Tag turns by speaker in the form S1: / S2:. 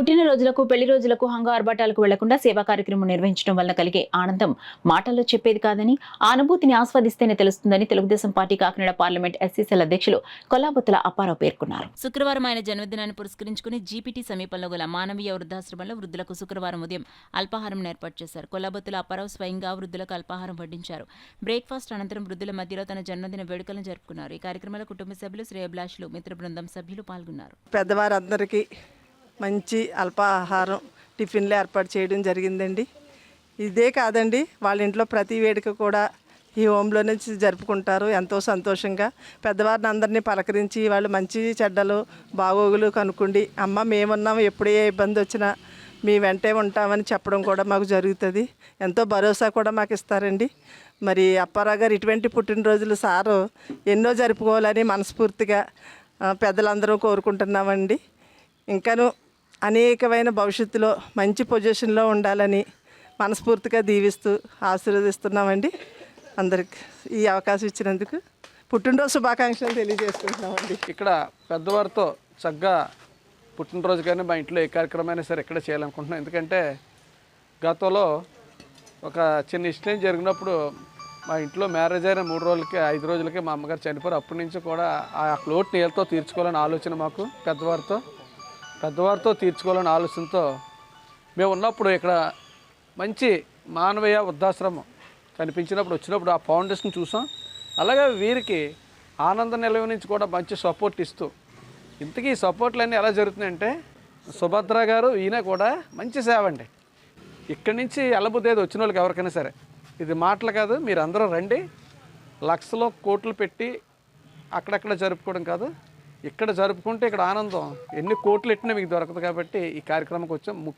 S1: పుట్టినరోజులకు, పెళ్లి రోజులకు, హంగు ఆర్భాటాలకు వెళ్లకుండా సేవా కార్యక్రమం నిర్వహించడం వలన కలిగే ఆనందం మాటల్లో చెప్పేది కాదని, ఆ అనుభూతిని ఆస్వాదిస్తేనే తెలుస్తుందని Telugu Desam party Kakinada parliament SCCL అధ్యక్షులు కొల్లాబొత్తుల అప్పారావు పేర్కొన్నారు. శుక్రవారం ఆయన జన్మదినాన్ని పురస్కరించుకుని జీపీటీ సమీపంలో గల మానవీయ వృద్ధాశ్రమంలో వృద్ధులకు శుక్రవారం ఉదయం అల్పాహారం ఏర్పాటు చేశారు. కొల్లాబొత్తుల అప్పారావు స్వయంగా వృద్ధులకు అల్పాహారం వడ్డించారు. బ్రేక్ఫాస్ట్ అనంతరం వృద్ధుల మధ్యలో తన జన్మదిన వేడుకలను జరుపుకున్నారు. ఈ కార్యక్రమంలో కుటుంబ సభ్యులు, శ్రేయోభిలాషులు, మిత్ర బృందం సభ్యులు పాల్గొన్నారు.
S2: పెద్దవారందరికీ మంచి అల్పాహారం టిఫిన్లు ఏర్పాటు చేయడం జరిగిందండి. ఇదే కాదండి, వాళ్ళ ఇంట్లో ప్రతి వేడుక కూడా ఈ హోమ్లోనే జరుపుకుంటారు. ఎంతో సంతోషంగా పెద్దవారిని అందరినీ పలకరించి వాళ్ళు మంచి చెడ్డలు బాగోగులు కనుక్కుండి, అమ్మ మేమున్నాము, ఎప్పుడే ఏ ఇబ్బంది వచ్చినా మీ వెంటే ఉంటామని చెప్పడం కూడా మాకు జరుగుతుంది. ఎంతో భరోసా కూడా మాకు ఇస్తారండి. మరి అప్పారావు గారు ఇటువంటి పుట్టినరోజులు సారు ఎన్నో జరుపుకోవాలని మనస్ఫూర్తిగా పెద్దలందరూ కోరుకుంటున్నామండి. ఇంకాను అనేకమైన భవిష్యత్తులో మంచి పొజిషన్లో ఉండాలని మనస్ఫూర్తిగా దీవిస్తూ ఆశీర్వదిస్తున్నామండి. అందరికి ఈ అవకాశం ఇచ్చినందుకు పుట్టినరోజు శుభాకాంక్షలు తెలియజేసుకుంటున్నామండి.
S3: ఇక్కడ పెద్దవారితో చక్కగా పుట్టినరోజు కానీ మా ఇంట్లో ఏ కార్యక్రమమైనా సరే ఇక్కడ చేయాలనుకుంటున్నాం. ఎందుకంటే గతంలో ఒక చిన్న ఇన్సిడెంట్ జరిగినప్పుడు మా ఇంట్లో మ్యారేజ్ అయిన 3 రోజులకి 5 రోజులకి మా అమ్మగారు చనిపోయారు. అప్పటి నుంచి కూడా ఆ లోటు నీళ్ళతో తీర్చుకోవాలని ఆలోచన మాకు పెద్దవారితో తీర్చుకోవాలని ఆలోచనతో మేము ఉన్నప్పుడు ఇక్కడ మంచి మానవీయ వృద్ధాశ్రమం కనిపించినప్పుడు వచ్చినప్పుడు ఆ ఫౌండేషన్ చూసాం. అలాగే వీరికి ఆనంద నిలయం నుంచి కూడా మంచి సపోర్ట్ ఇస్తూ, ఇంతకీ ఈ సపోర్ట్లన్నీ ఎలా జరుగుతున్నాయంటే సుభద్ర గారు ఈయన కూడా మంచి సేవ అండి. ఇక్కడి నుంచి ఎల్లబుద్దేది వచ్చిన వాళ్ళకి ఎవరికైనా సరే ఇది మాటలు కాదు, మీరు అందరూ రండి. లక్షలో కోట్లు పెట్టి అక్కడక్కడ జరుపుకోవడం కాదు, ఇక్కడ జరుపుకుంటే ఇక్కడ ఆనందం ఎన్ని కోట్లు ఎట్టినా మీకు దొరకదు. కాబట్టి ఈ కార్యక్రమంకి వచ్చాం. ముఖ్యంగా